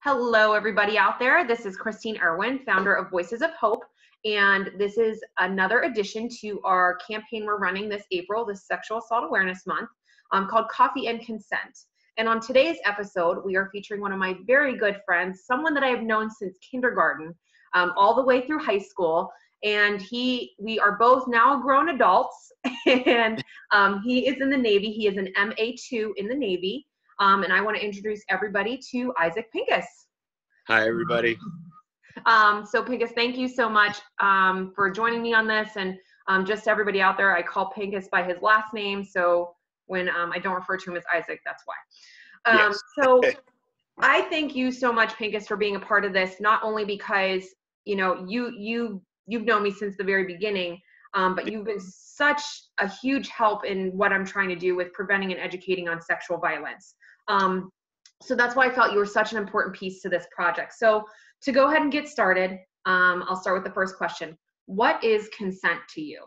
Hello, everybody out there. This is Christine Irwin, founder of Voices of Hope, and this is another addition to our campaign we're running this April, this Sexual Assault Awareness Month, called Coffee and Consent. And on today's episode, we are featuring one of my very good friends, someone that I have known since kindergarten, all the way through high school. And we are both now grown adults, and he is in the Navy. He is an MA2 in the Navy. And I want to introduce everybody to Izeke Pinkas. Hi, everybody. So Pinkas, thank you so much for joining me on this. And just everybody out there, I call Pinkas by his last name. So when I don't refer to him as Izeke, that's why. Yes. So I thank you so much, Pinkas, for being a part of this, not only because, you know, you've known me since the very beginning, but you've been such a huge help in what I'm trying to do with preventing and educating on sexual violence. So that's why I felt you were such an important piece to this project. So to go ahead and get started, I'll start with the first question. What is consent to you?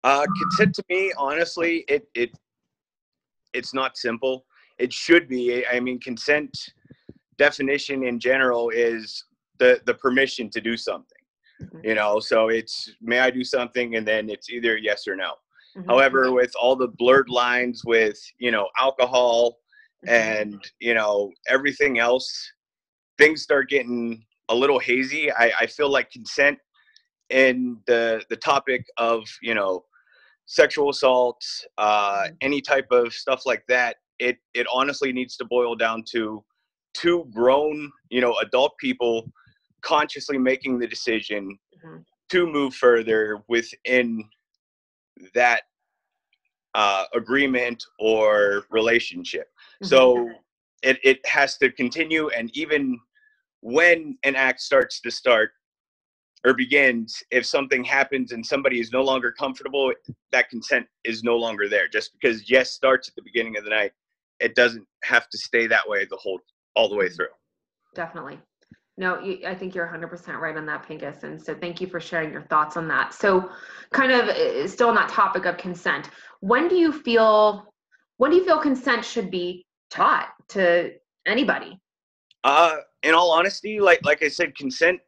Consent to me, honestly, it's not simple. It should be. I mean, consent definition in general is the permission to do something. Mm-hmm. You know, so it's, may I do something, and then it's either yes or no. Mm-hmm. However, with all the blurred lines with, you know, alcohol and, you know, everything else, things start getting a little hazy. I feel like consent and the topic of, you know, sexual assault, any type of stuff like that, it honestly needs to boil down to two grown, you know, adult people consciously making the decision to move further within that agreement or relationship. So it has to continue, and even when an act starts or begins, if something happens and somebody is no longer comfortable, that consent is no longer there. Just because yes starts at the beginning of the night, it doesn't have to stay that way all the way through. Definitely. No, I think you're 100% right on that, Pinkas. And so thank you for sharing your thoughts on that. So kind of still on that topic of consent, when do you feel consent should be taught to anybody? In all honesty, like I said, consent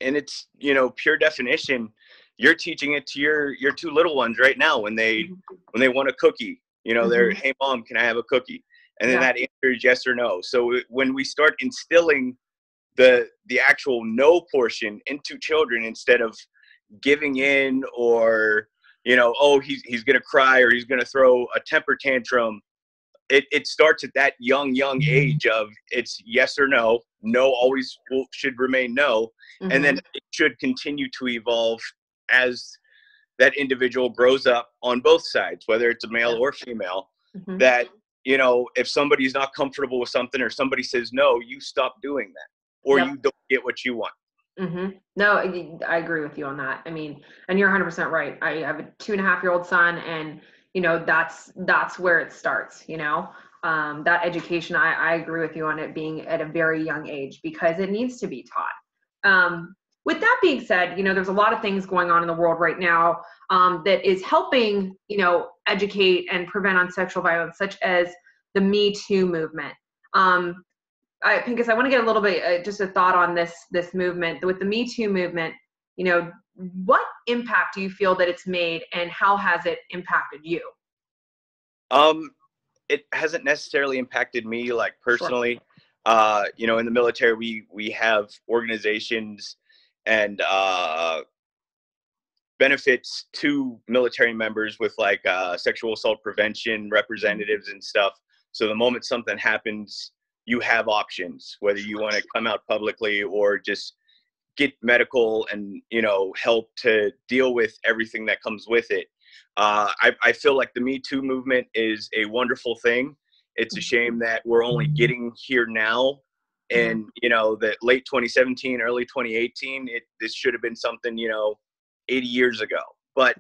in its, you know, pure definition, you're teaching it to your two little ones right now when they want a cookie. You know, they're, hey mom, can I have a cookie? And then that answer is yes or no. So when we start instilling the actual no portion into children, instead of giving in or, you know, oh, he's gonna cry or he's gonna throw a temper tantrum, it starts at that young age of it's yes or no. No always should remain no. And then it should continue to evolve as that individual grows up on both sides, whether it's a male or female, that, you know, if somebody's not comfortable with something or somebody says no, you stop doing that, or you don't get what you want. No, I agree with you on that. I mean, and you're 100% right. I have a 2.5-year-old son, and, you know, that's where it starts, you know, that education. I agree with you on it being at a very young age, because it needs to be taught. With that being said, you know, there's a lot of things going on in the world right now that is helping, you know, educate and prevent on sexual violence, such as the Me Too movement. Pinkas, I want to get a little bit, just a thought on this movement. With the Me Too movement, you know, what impact do you feel that it's made, and how has it impacted you? It hasn't necessarily impacted me, like, personally. Sure. You know, in the military, we have organizations and benefits to military members with, like, sexual assault prevention representatives and stuff. So the moment something happens, you have options, whether you want to come out publicly or just get medical and, you know, help to deal with everything that comes with it. I feel like the Me Too movement is a wonderful thing. It's a shame that we're only getting here now. And, you know, that late 2017, early 2018, this should have been something, you know, 80 years ago. But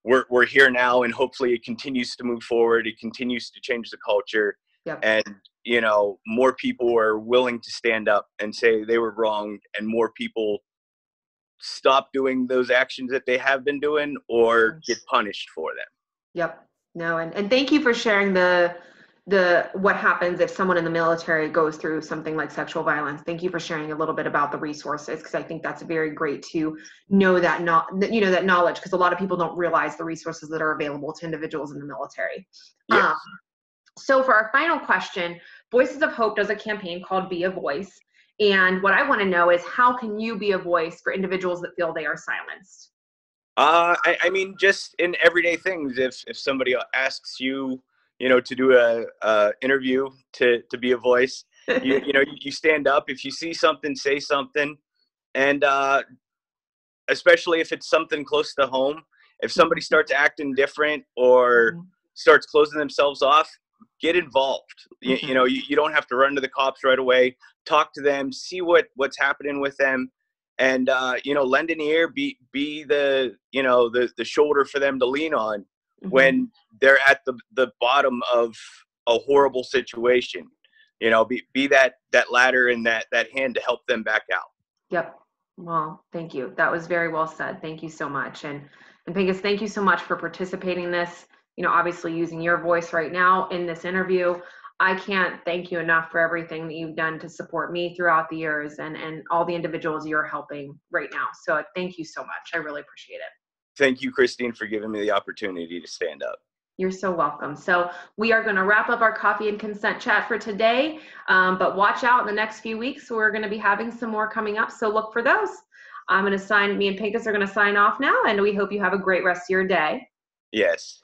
we're here now, and hopefully it continues to move forward. It continues to change the culture. And, you know, more people are willing to stand up and say they were wrong, and more people stop doing those actions that they have been doing or get punished for them. No, and thank you for sharing the what happens if someone in the military goes through something like sexual violence. Thank you for sharing a little bit about the resources, because I think that's very great to know that that knowledge, because a lot of people don't realize the resources that are available to individuals in the military. Yes. So for our final question, Voices of Hope does a campaign called Be a Voice. And what I want to know is, how can you be a voice for individuals that feel they are silenced? I mean, just in everyday things. If somebody asks you, to do a interview to be a voice, you stand up. If you see something, say something, and especially if it's something close to home. If somebody starts acting different or starts closing themselves off, get involved. You don't have to run to the cops right away. Talk to them, see what's happening with them, and lend an ear, be the the shoulder for them to lean on when they're at the bottom of a horrible situation. Be that ladder and that hand to help them back out. Yep. Well, thank you. That was very well said. Thank you so much. And Pinkas, thank you so much for participating in this, obviously using your voice right now in this interview. I can't thank you enough for everything that you've done to support me throughout the years, and all the individuals you're helping right now. So thank you so much. I really appreciate it. Thank you, Christine, for giving me the opportunity to stand up. You're so welcome. So we are going to wrap up our coffee and consent chat for today, but watch out in the next few weeks. We're going to be having some more coming up, so look for those. Me and Pinkas are going to sign off now, and we hope you have a great rest of your day. Yes.